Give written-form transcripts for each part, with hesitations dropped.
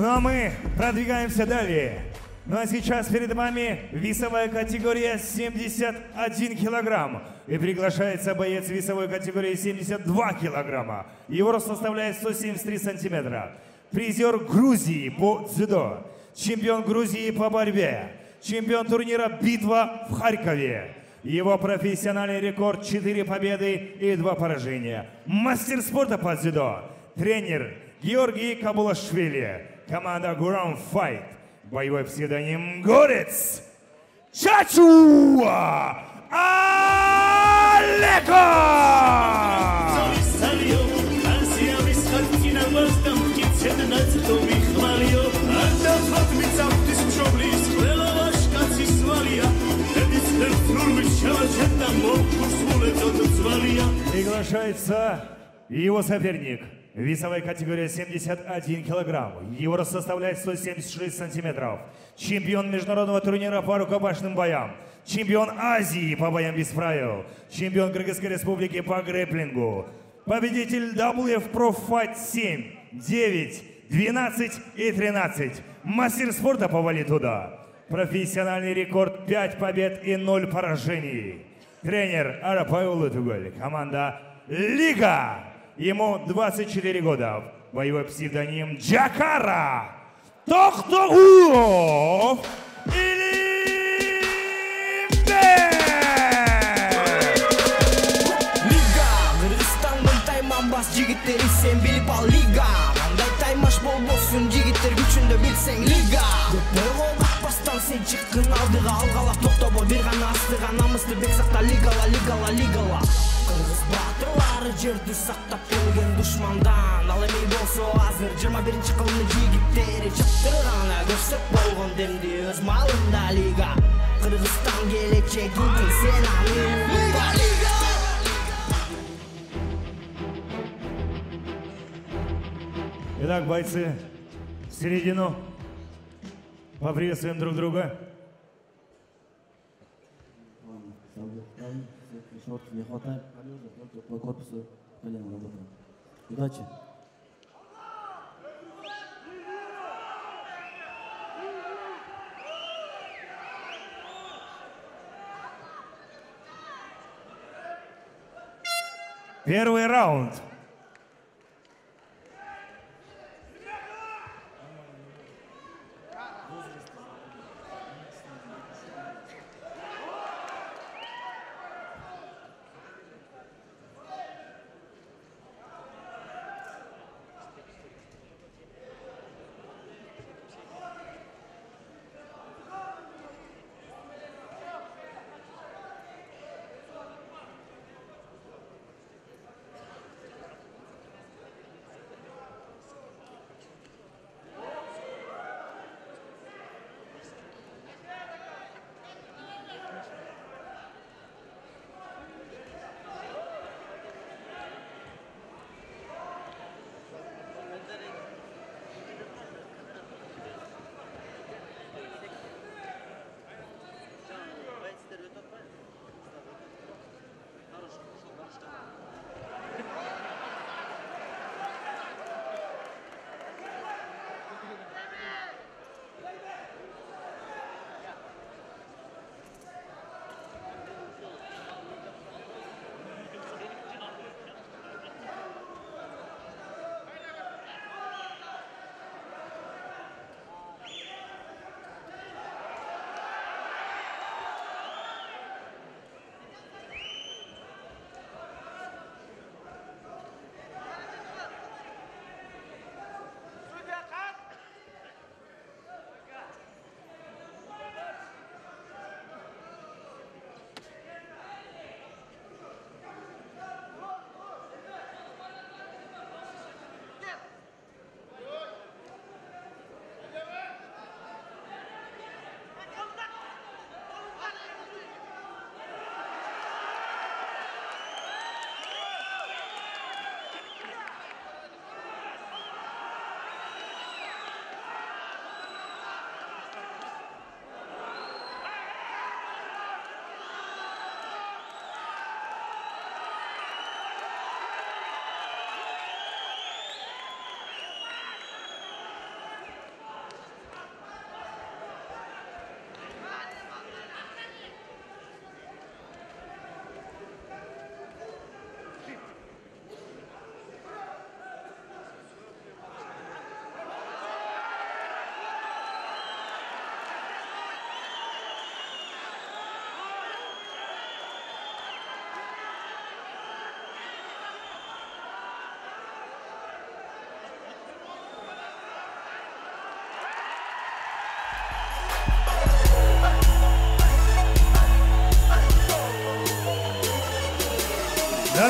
Ну а мы продвигаемся далее. Ну а сейчас перед вами весовая категория 71 килограмм. И приглашается боец весовой категории 72 килограмма. Его рост составляет 173 сантиметра. Призер Грузии по дзюдо. Чемпион Грузии по борьбе. Чемпион турнира «Битва» в Харькове. Его профессиональный рекорд 4 победы и 2 поражения. Мастер спорта по дзюдо. Тренер Георгий Кабулашвили. Команда Ground Fight. Боевой псевдоним Горец. Чачуа Алеко! Приглашается его соперник. Весовая категория 71 килограмм. Его рост составляет 176 сантиметров. Чемпион международного турнира по рукопашным боям. Чемпион Азии по боям без правил. Чемпион Кыргызской республики по грэпплингу. Победитель WF Pro Fight 7, 9, 12 и 13. Мастер спорта по валитуда. Профессиональный рекорд 5 побед и 0 поражений. Тренер Арапайл Лутуголь. Команда Лига. Ему 24 года. Боевой псевдоним Джакара Тохтогулов или Лига Кыргызстандын тайманбас жигиттери сен билип ал лига. Кандай таймаш болбосун жигиттер күчүндө билсең лига. Көпөр колдатпастан сен чыккын алдыга алгала токтобо бир гана астыга намысты бек сакта лигала лигала лигала. Кыргыз баатырлары жерди сактап келген душмандан. Ал эми болсо азыр 21 кылымдын жигиттери чыптырган көрсөк болгон демди өз малында лига. Кыргызстан келечегиңдин сен аны лига лига. Итак, бойцы, в середину. Поприветствуем друг друга. Не хватает по корпусу, колено работаем. Удачи! Первый раунд.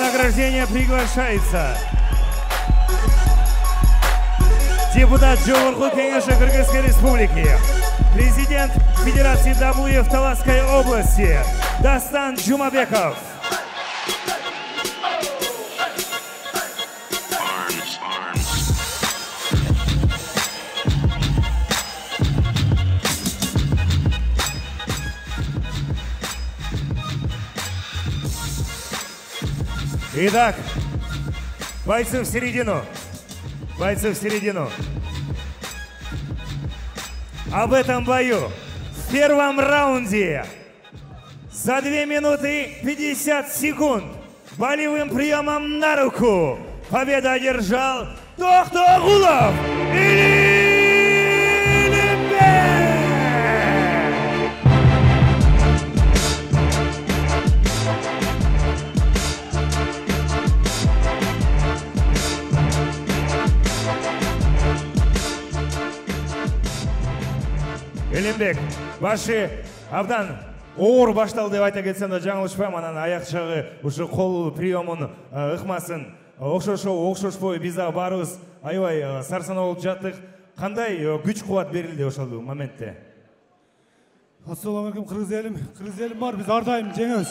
награждение приглашается депутат Жогорку Кеңеши Кыргызской Республики, президент Федерации Дабуев Таласской области Дастан Жумабеков. Итак, бойцы в середину. Бойцы в середину. Об этом бою в первом раунде за 2 минуты 50 секунд болевым приемом на руку победу одержал Токтогулов Илимбек. Илимбек, ваши абдан оор башталды деп айта кетсем да жаңылышпаймын, анан аяк жагы ушу кол приемун ыкмасын окшошпой биз да баарыбыз аябай сарсанаа болуп жаттык. Кандай күч кубат берилди ошол моментте? Ассаламу алейкум, кыргыз элим бар, биз ар дайым жеңебиз.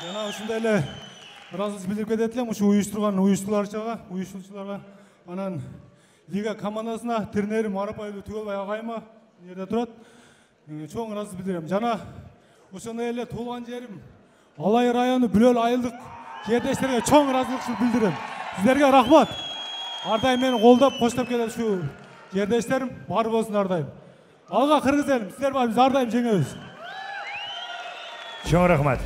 Жана ушундай эле ыраазычылык билдирип кетет элем ушу уюштурган уюштуучуларга, анан лига командасына тренерим Арапаев Түгөлбай агайыма жерде турат. Чоң ыраазычылык билдирем. Жана ошондой эле туулган жерим Алай району Бүлөл айылдык жердештерге чоң ыраазычылык билдирем. Сиздерге рахмат. Ар дайым мени колдоп, коштоп келет ушу жердештерим, бар болсун ар дайым. Алга кыргыз элим, сиздер бар, биз ар дайым жеңебиз. Чоң рахмат.